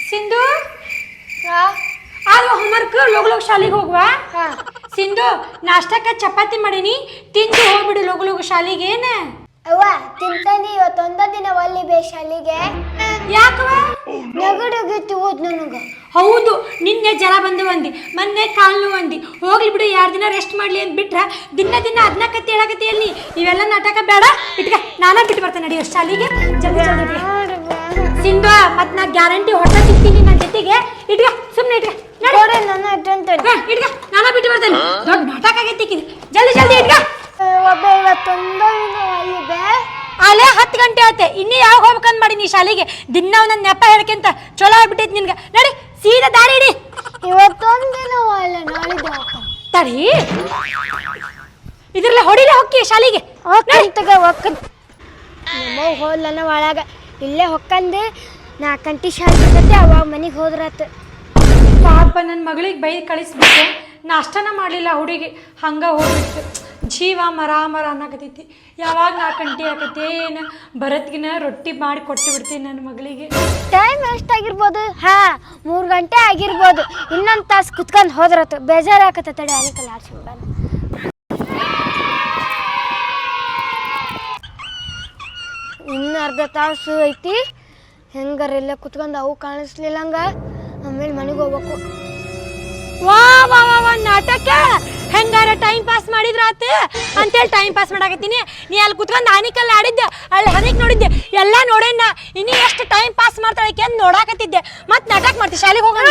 ಸಿಂಧು ಅದು ಹೋಮ್ವರ್ಕ್ ಲೋಗ್ ಶಾಲೆಗೆ ಹೋಗುವ ಸಿಂಧು ನಾಷ್ಟಕ್ಕ ಚಪಾತಿ ಮಾಡೀನಿ ತಿಂದು ಹೋಗ್ಬಿಡು ಲೋಗ್ ಶಾಲೆಗೆ ಏನ ಅವ್ವ ತಿಂತಾನಿ ಇವತ್ತೊಂದ ದಿನ ಒಲ್ಲಿ ಬೇ ಶಾಲಿಗೆ ಯಾಕವ ನಗಡಗಿತ್ತು ಹೋದ್ ನನಗ ಹೌದು ನಿನ್ನೆ ಜರ ಬಂದವು ಅಂದಿ ಮೊನ್ನೆ ಕಾಲು ನೋವು ಅಂದಿ ಹೋಗ್ಲಿ ಬಿಡು 2 ದಿನ ರೆಸ್ಟ್ ಮಾಡ್ಲಿ ಅಂತ ಬಿಟ್ರ ದಿನ ಅದನ್ನ ಕತ್ತಿ ಹೇಳಕತ್ತಿ ಅಲ್ಲಿ ಇವೆಲ್ಲ ನಾಟಕ ಬೇಡ ಇಟ್ಕ ನಾನ ಬಿಟ್ಟು ಬರ್ತೇನೆ ನಡಿ ಶಾಲಿಗೆ ಜಲ್ದಿ ಜಲ್ದಿ ಸಿಂಧು ಮತ್ ನಾ ಗ್ಯಾರಂಟಿ ಹೊಟ್ಟೆ ತಿಂತೀನಿ ನನ್ನ ಜೊತೆಗೆ ಇಟ್ಕ ಸುಮ್ಮನೆ ಇಟ್ಕ ನೋಡ್ರಿ ನನ್ನ ಇಟ್ಟಂತೇನೆ ಇಟ್ಕ ನಾನ ಬಿಟ್ಟು ಬರ್ತೇನೆ ದೊಡ್ಡ ನಾಟಕ ಆಗೈತಿ ಜಲ್ದಿ ಜಲ್ದಿ ಇಟ್ಕ ಒಬ್ಬ ಇವತ್ತೊಂದ ದಿನ ಒಲ್ಲಿ ಬೇ ಅಲ್ಲೇ 10 ಗಂಟೆ ಆತೆ ಇನ್ನೇ ಯಾವಾಗ ಹೋಗ್ಬೇಕಂತ ಮಾಡಿ ನೀ ಶಾಲೆಗೆ ದಿನ ಒಂದೊಂದು ನೆಪ ಹೇಳ್ಕೆಂತ ಚಲೋ ಆಗ್ಬಿಟ್ಟೈತಿ ನಿನ್ಗೆ ನಡಿ ಸೀದಾ ದಾರಿ ಇಡಿ ಇವತ್ತೊಂದ ದಿನ ಒಲ್ಲ ನಾಳಿದ್ದು ತಡಿ ಇದ್ರಲ್ಲ ಹೊಡಿಲೆ ಹೊಕ್ಕಿ ಶಾಲೆಗೆ ಹೊಕ್ಕಂತಗ ಹೊಕ್ಕನ್ ನಮ್ಮ ಹೋದ್ಲನ ಒಳಗ ಇಲ್ಲೇ ಹೊಕ್ಕಂದು 4 ಗಂಟೆ ಶಾಲೆ ಬಿಡ್ತೈತಿ ಅವಾಗ ಮನೆಗೆ ಹೋದ್ರಾತ ಪಾಪ ನನ್ನ ಮಗಳಿಗೆ ಬೈ ಕಳಿಸ್ಬಿಟ್ಟೆ ನಾಷ್ಟನ ಮಾಡಲಿಲ್ಲ ಹುಡುಗಿ ಹಂಗ ಹೋಗ್ಬಿಟ್ಟು ಜೀವ ಮರ ಅನ್ನಕತ್ತೈತಿ ಯಾವಾಗ 4 ಗಂಟೆ ಆಕತಿ ಏನು ಬರತ್ಗಿನ ರೊಟ್ಟಿ ಮಾಡಿ ಕೊಟ್ಟು ಬಿಡ್ತೀನಿ ನನ್ನ ಮಗಳಿಗೆ ಟೈಮ್ ಎಷ್ಟಾಗಿರ್ಬೋದು 3 ಗಂಟೆ ಆಗಿರ್ಬೋದು ಇನ್ನೊಂದು ತಾಸು ಕುತ್ಕೊಂಡು ಹೋದ್ರತು ಬೇಜಾರಾಕತ್ತ ತಡಿ ಅನಿಕಲ್ಲ ಆಡ್ಸ್ಕೊಂಡು ಇನ್ನು ಅರ್ಧ ತಾಸು ಐತಿ ಹೆಂಗಾರ ಇಲ್ಲೇ ಕುತ್ಕೊಂಡು ಅವು ಕಾಣಿಸ್ಲಿಲ್ಲ ಹಂಗ ಆಮೇಲೆ ಮನೆಗೆ ಹೋಗ್ಬೇಕು ವಾ ವಾ ವಾ ವಾ ನಾಟಕ ಹೆಂಗಾರ ಟೈಮ್ ಪಾಸ್ ಮಾಡಿದ್ರ ಆತ ಅಂತೇಳಿ ಟೈಮ್ ಪಾಸ್ ಮಾಡಾಕತ್ತೀನಿ ನೀ ಅಲ್ಲಿ ಕುತ್ಕೊಂಡು ಆನಿಕಲ್ಲ ಆಡಿದ್ದೆ ಅಲ್ಲಿ ಹನಿಕ್ ನೋಡಿದ್ದೆ ಎಲ್ಲ ನೋಡೇನ ಇನ್ನು ಎಷ್ಟು ಟೈಮ್ ಪಾಸ್ ಮಾಡ್ತಾಳೆ ಅಂತ ನೋಡಾಕತ್ತಿದ್ದೆ ಮತ್ತೆ ನಾಟಕ ಮಾಡ್ತಿ ಶಾಲೆಗೆ ಹೋಗೋಣ